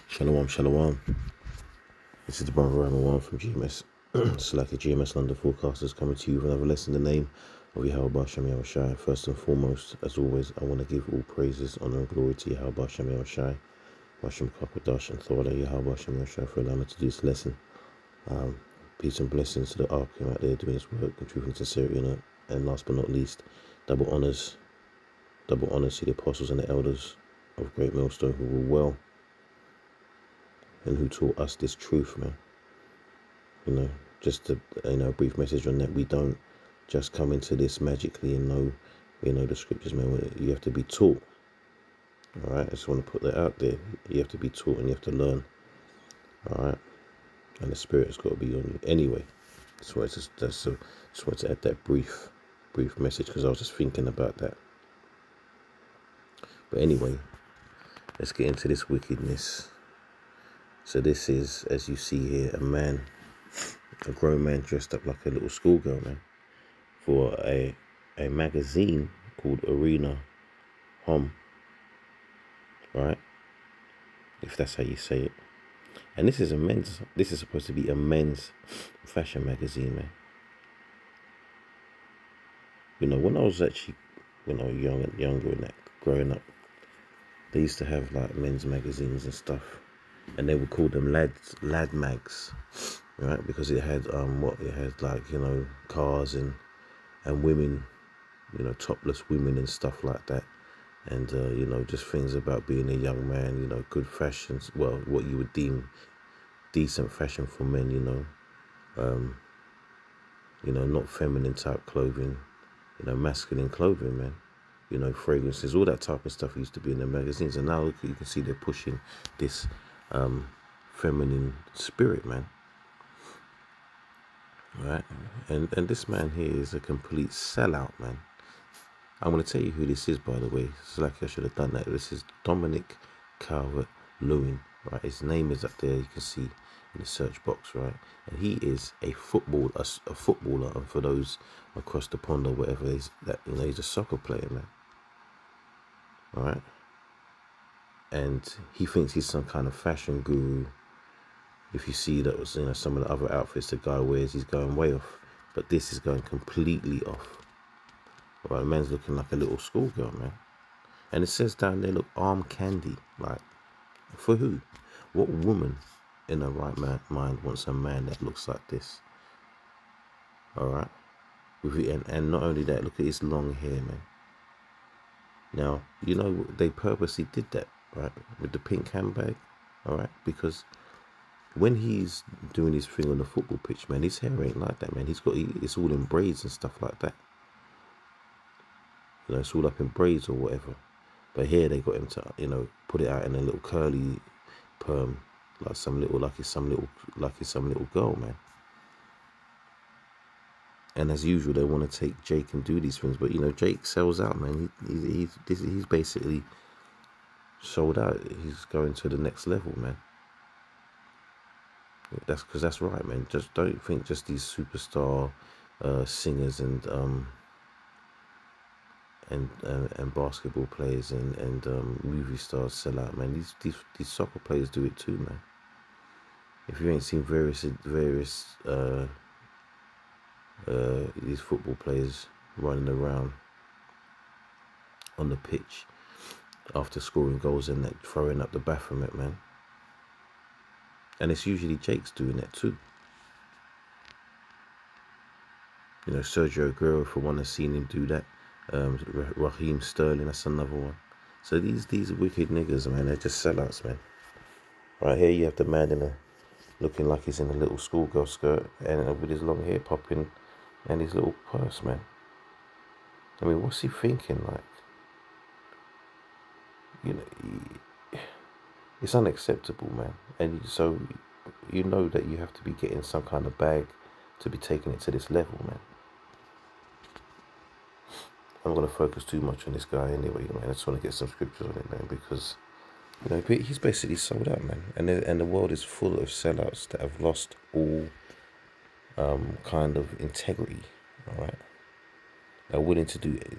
Shalom, shalom. This is the brother Rama One from GMS. Slack the GMS London Forecasters coming to you with another lesson in the name of Yahweh Shem Yahushai. First and foremost, as always, I want to give all praises, honor, and glory to Yahweh Shem Yahushai, Hashem Kakwadash, and Thorah Yahweh Shem Yahushai for allowing me to do this lesson. Peace and blessings to the Arkham out there doing his work in truth and sincerity. And last but not least, double honors to the apostles and the elders of Great Millstone who were well and who taught us this truth, man. Just a brief message on that. We don't just come into this magically and know the scriptures, man. You have to be taught. All right, I just want to put that out there. You have to be taught and you have to learn. All right, and the Spirit has got to be on you. Anyway, just wanted to add that brief message because I was just thinking about that. But anyway, let's get into this wickedness. So this is, as you see here, a grown man dressed up like a little schoolgirl, man, for a magazine called Arena Home, right? If that's how you say it. And this is supposed to be a men's fashion magazine, man. When I was actually, younger and that, growing up, they used to have like men's magazines and stuff, and they would call them lad mags, right? Because it had cars and women, topless women and stuff like that, and just things about being a young man, good fashions, well, what you would deem decent fashion for men, not feminine type clothing, masculine clothing, man. Fragrances, all that type of stuff used to be in the magazines. And now you can see they're pushing this feminine spirit, man. Right? And this man here is a complete sellout, man. I'm going to tell you who this is, by the way. It's like I should have done that. This is Dominic Calvert-Lewin, right? His name is up there, you can see in the search box, right? And he is a footballer. And for those across the pond or whatever, he's a soccer player, man. All right, and he thinks he's some kind of fashion guru. If you see that was some of the other outfits the guy wears, he's going way off. But this is going completely off. All right, the man's looking like a little schoolgirl, man. And it says down there, look, arm candy. Like, for who? What woman in her right mind wants a man that looks like this? All right, and not only that, look at his long hair, man. Now, they purposely did that, right, with the pink handbag, all right, because when he's doing his thing on the football pitch, man, his hair ain't like that, man. It's all in braids and stuff like that. It's all up in braids or whatever. But here they got him to, put it out in a little curly perm, like it's some little girl, man. And as usual, they want to take Jake and do these things, but Jake sells out, man. He's basically sold out. He's going to the next level, man. That's right, man. Just don't think just these superstar singers and basketball players and movie stars sell out, man. These soccer players do it too, man. If you ain't seen various these football players running around on the pitch after scoring goals and that, throwing up the Baphomet, man. And it's usually Jake's doing that too. Sergio Aguero, for one, has seen him do that. Raheem Sterling, that's another one. So these wicked niggas, man, they're just sellouts, man. Right here you have the man looking like he's in a little schoolgirl skirt and with his long hair popping and his little purse, man. I mean, what's he thinking? Like, it's unacceptable, man. And so that you have to be getting some kind of bag to be taking it to this level, man. I'm going to focus too much on this guy anyway, man. I just want to get some scriptures on it, man, because he's basically sold out, man. And the world is full of sellouts that have lost all kind of integrity. All right,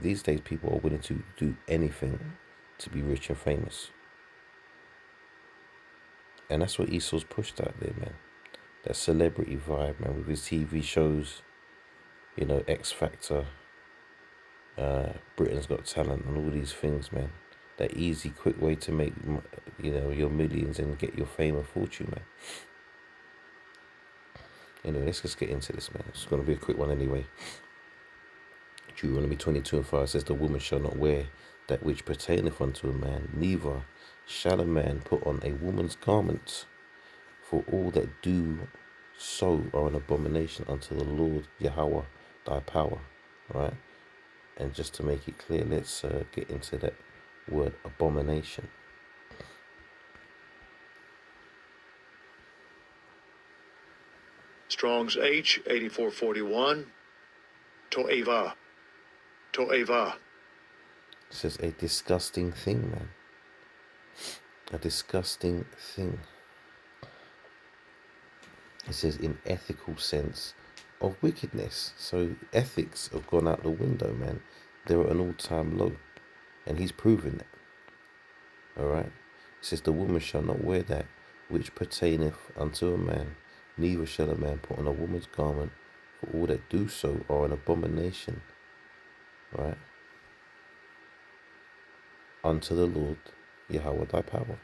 these days people are willing to do anything to be rich and famous. And that's what Esau's pushed out there, man. That celebrity vibe, man, with his TV shows, you know, X Factor, Britain's Got Talent, and all these things, man. That easy, quick way to make, you know, your millions and get your fame and fortune, man. Anyway, let's just get into this, man. It's going to be a quick one anyway. Deuteronomy 22:5 says, the woman shall not wear that which pertaineth unto a man, neither shall a man put on a woman's garment, for all that do so are an abomination unto the Lord Yahweh thy power. Right? And just to make it clear, let's get into that word abomination. Strong's H 8441. To'eva. To'eva. It says a disgusting thing, man. A disgusting thing. It says in ethical sense of wickedness. So ethics have gone out the window, man. They're at an all-time low. And he's proving that. Alright? It says the woman shall not wear that which pertaineth unto a man, neither shall a man put on a woman's garment, for all that do so are an abomination. Right? Unto the Lord Yahweh thy power.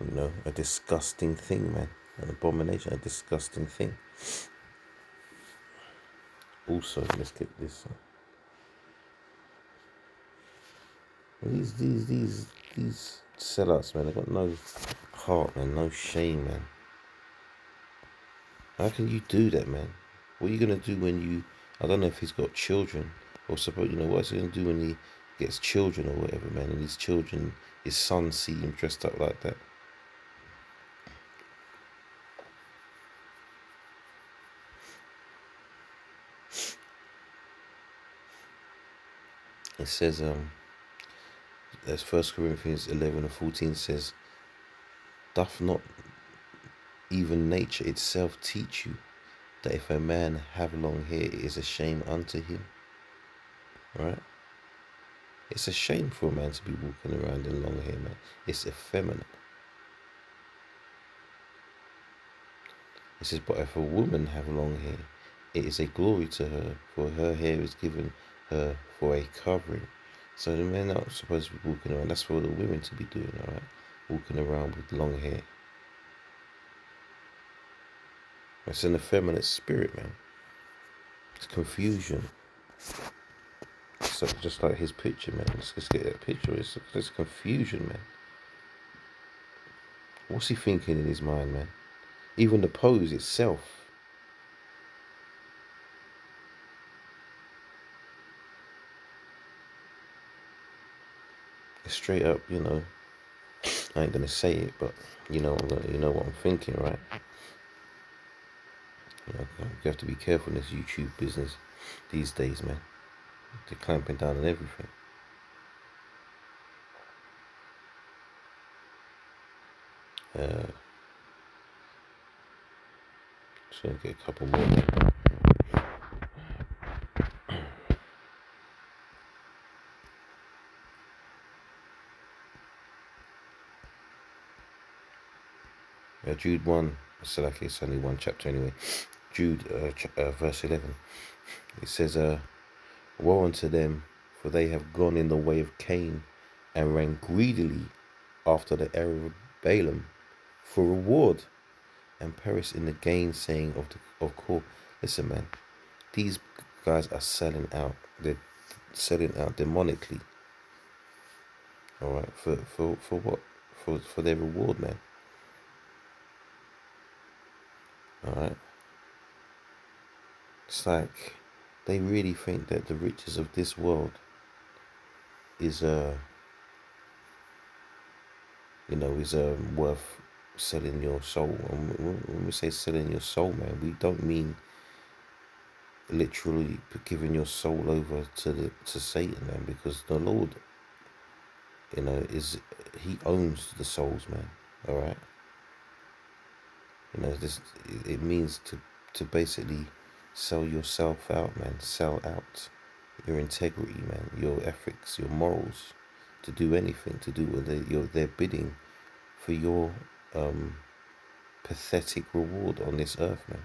You know, a disgusting thing, man. An abomination, a disgusting thing. Also, let's get this. These sellouts, man, they got no heart, man, no shame, man. How can you do that, man? What are you gonna do when you? I don't know if he's got children, or suppose, you know, what's he gonna do when he gets children or whatever, man? And his children, his sons see him dressed up like that. It says, as 1 Corinthians 11:14 says, doth not even nature itself teach you that if a man have long hair, it is a shame unto him? Right? It's a shame for a man to be walking around in long hair, man. It's effeminate. It says, but if a woman have long hair, it is a glory to her, for her hair is given her for a covering. So the men are not supposed to be walking around. That's for the women to be doing, all right? Walking around with long hair. It's an effeminate spirit, man. It's confusion. So just like his picture, man. Let's just get that picture. It's confusion, man. What's he thinking in his mind, man? Even the pose itself. It's straight up, you know. I ain't gonna say it, but you know what I'm thinking, right? You know, you have to be careful in this YouTube business these days, man. They're clamping down on everything. Just gonna get a couple more. Jude 1, so like it's only one chapter anyway. Jude verse 11. It says, woe unto them, for they have gone in the way of Cain, and ran greedily after the error of Balaam for reward, and perished in the gainsaying of Kor. Listen, man, these guys are selling out. They're selling out demonically. All right, for what? For their reward, man. All right. It's like they really think that the riches of this world is worth selling your soul. And when we say selling your soul, man, we don't mean literally giving your soul over to Satan, man, because the Lord, you know, he owns the souls, man. All right. You know, it means to basically Sell yourself out, man. Sell out your integrity, man. Your ethics, your morals, to do anything, to do what they're bidding for your pathetic reward on this earth, man.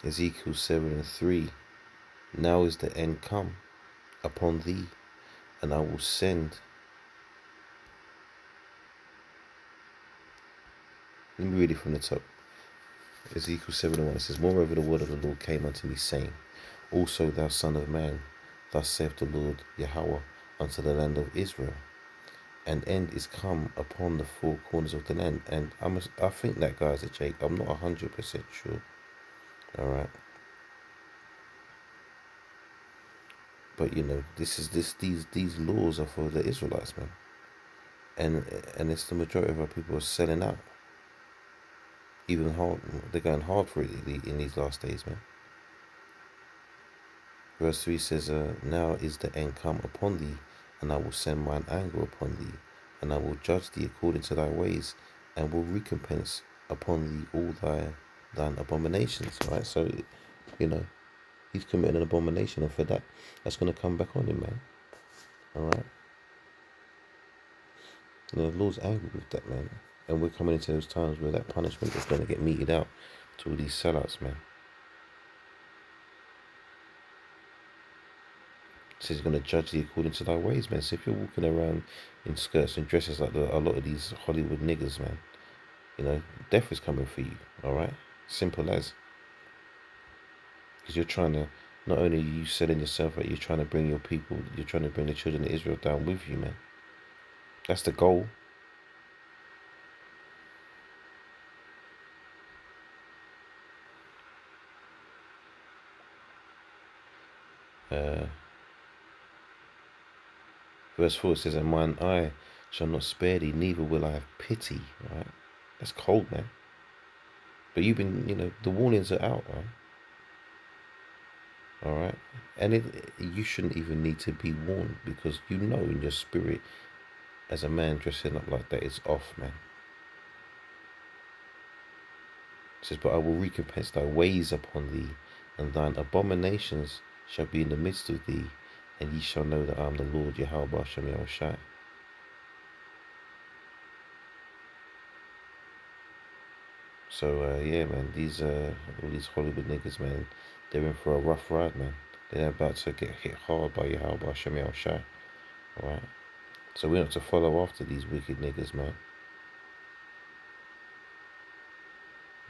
Ezekiel 7:3. Now is the end come upon thee, and I will send. Let me read it from the top. Ezekiel 7:1. It says, Moreover, the word of the Lord came unto me, saying, Also, thou son of man, thus saith the Lord Yahweh unto the land of Israel, an end is come upon the four corners of the land. And I think that guy's a Jake. I'm not 100% sure. All right. But these laws are for the Israelites, man. And it's the majority of our people are selling out. Even hard, they're going hard for it in these last days, man. Verse 3 says, Now is the end come upon thee, and I will send mine anger upon thee, and I will judge thee according to thy ways, and will recompense upon thee all thine abominations. Right? So, he's committed an abomination, and for that, that's going to come back on him, man. All right? The Lord's angry with that, man. And we're coming into those times where that punishment is going to get meted out to all these sellouts, man. So he's going to judge thee according to thy ways, man. So if you're walking around in skirts and dresses like a lot of these Hollywood niggas, man, death is coming for you, all right? Simple as. Because you're trying to, not only are you selling yourself out, you're trying to bring your people, you're trying to bring the children of Israel down with you, man. That's the goal. Verse 4 says, And mine eye shall not spare thee, neither will I have pity, right? That's cold, man. But you've been, the warnings are out, right? All right. And you shouldn't even need to be warned, because in your spirit, as a man dressing up like that, it's off, man. It says, But I will recompense thy ways upon thee, and thine abominations shall be in the midst of thee, and ye shall know that I am the Lord Yahweh Bashem Yahushai. So yeah, man, all these Hollywood niggas, man, they're in for a rough ride, man. They're about to get hit hard by Yahweh Bashem Yahushai. All right. So we're not to follow after these wicked niggas, man.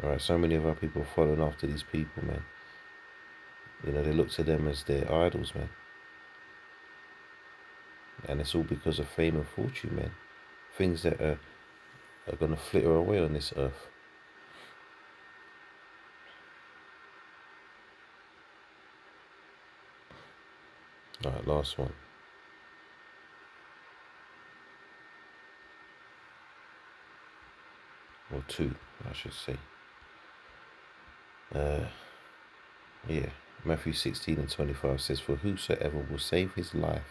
All right. So many of our people are following after these people, man. They look to them as their idols, man. And it's all because of fame and fortune, man. Things that are going to flitter away on this earth. All right, last one. Or two, I should say. Yeah. Matthew 16:25 says, For whosoever will save his life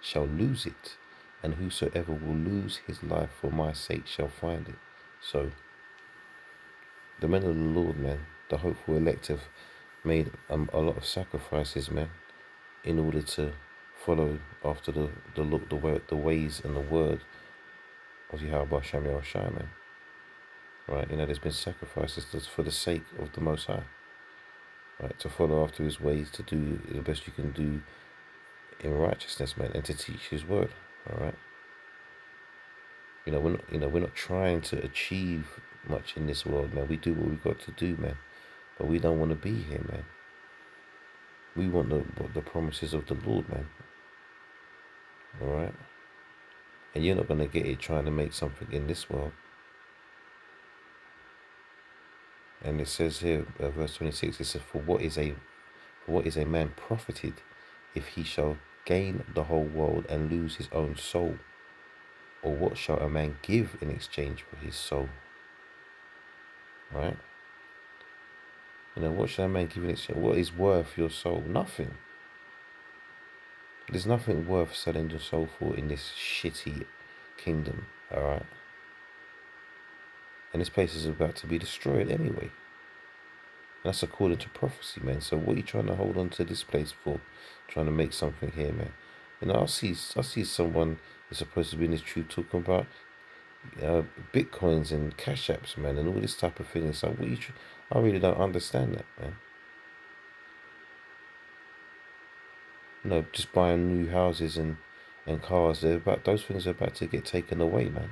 shall lose it, and whosoever will lose his life for my sake shall find it. So, the men of the Lord, man, the hopeful elect have made a lot of sacrifices, man, in order to follow after the ways and the word of Yahweh Shem Yahushai, man. Right? There's been sacrifices that's for the sake of the Most High. Right? To follow after his ways, to do the best you can do in righteousness, man, and to teach his word. All right. We're not trying to achieve much in this world, man. We do what we've got to do, man. But we don't want to be here, man. We want the promises of the Lord, man. All right. And you're not going to get it trying to make something in this world. And it says here, verse 26, it says, For what is a man profited if he shall gain the whole world and lose his own soul? Or what shall a man give in exchange for his soul? Right? You know, what shall a man give in exchange? What is worth your soul? Nothing. There's nothing worth selling your soul for in this shitty kingdom, alright? And this place is about to be destroyed anyway. And that's according to prophecy, man. So what are you trying to hold on to this place for? Trying to make something here, man. You know, I see someone that's supposed to be in this truth talking about bitcoins and cash apps, man, and all this type of thing. It's like, I really don't understand that, man. You know, just buying new houses and cars. Those things are about to get taken away, man.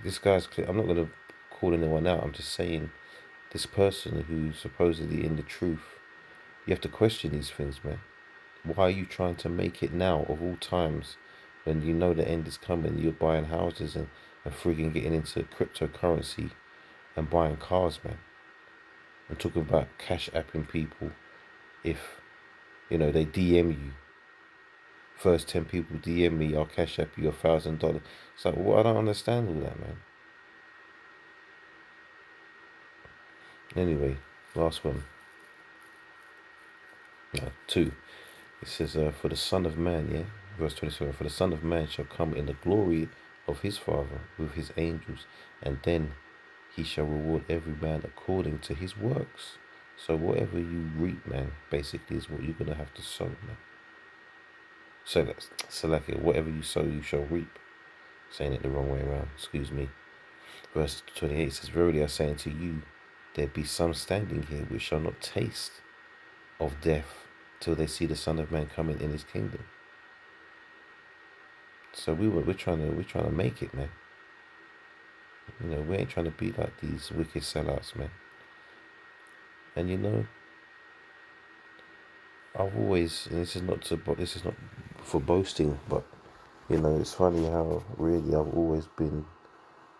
This guy's clear. I'm not going to call anyone out. I'm just saying, this person who's supposedly in the truth, you have to question these things, man. Why are you trying to make it now of all times when you know the end is coming? You're buying houses and freaking getting into cryptocurrency and buying cars, man. And talking about cash apping people if, you know, they DM you. First 10 people DM me, I'll cash app you $1,000. It's like, well, I don't understand all that, man. Anyway, last one. 2. It says, for the Son of Man, yeah, verse 27, for the Son of Man shall come in the glory of his Father with his angels, and then he shall reward every man according to his works. So whatever you reap, man, basically is what you're going to have to sow, man. So like whatever you sow, you shall reap. Saying it the wrong way around, excuse me. Verse 28 says, verily I say unto you, there be some standing here which shall not taste of death till they see the Son of Man coming in his kingdom. So we're trying to make it, man. You know, we ain't trying to be like these wicked sellouts, man. And you know, I've always, and this is not for boasting, but you know, it's funny how really I've always been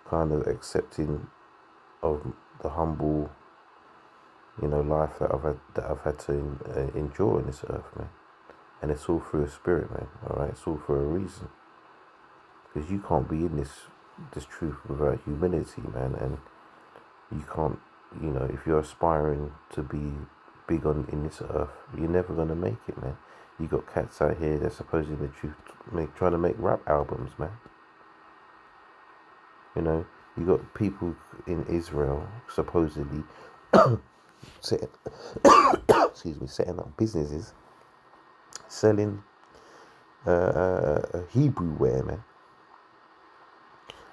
kind of accepting of the humble, you know, life that I've had to endure on this earth, man. And it's all through a spirit, man. All right, it's all for a reason. Because you can't be in this truth without humility, man. And you can't, you know, if you're aspiring to be big in this earth, you're never gonna make it, man. You got cats out here that supposedly the truth trying to make rap albums, man. You know, you got people in Israel supposedly setting up businesses selling Hebrew wear, man.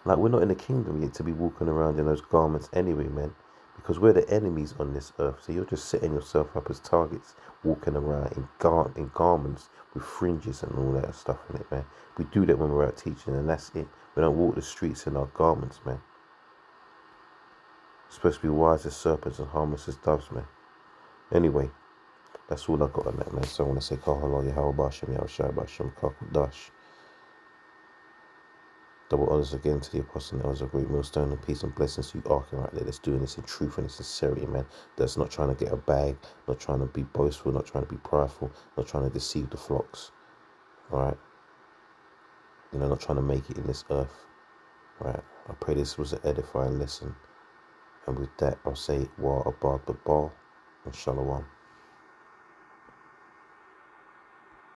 Like, we're not in the kingdom yet to be walking around in those garments anyway, man. Because we're the enemies on this earth. So you're just setting yourself up as targets, walking around in garments with fringes and all that stuff in it, man. We do that when we're out teaching, and that's it. We don't walk the streets in our garments, man. We're supposed to be wise as serpents and harmless as doves, man. Anyway, that's all I got on that, man. So I want to say, Kahala Yahweh Bashem Yahushua Bashem Kakudash. Double honors again to the apostle and elders of great millstone, and peace and blessings to you, Arking, right there. That's doing this in truth and in sincerity, man. That's not trying to get a bag, not trying to be boastful, not trying to be prideful, not trying to deceive the flocks. Alright? You know, not trying to make it in this earth. Right? I pray this was an edifying lesson. And with that, I'll say, Wa Abad Babar and Shalom.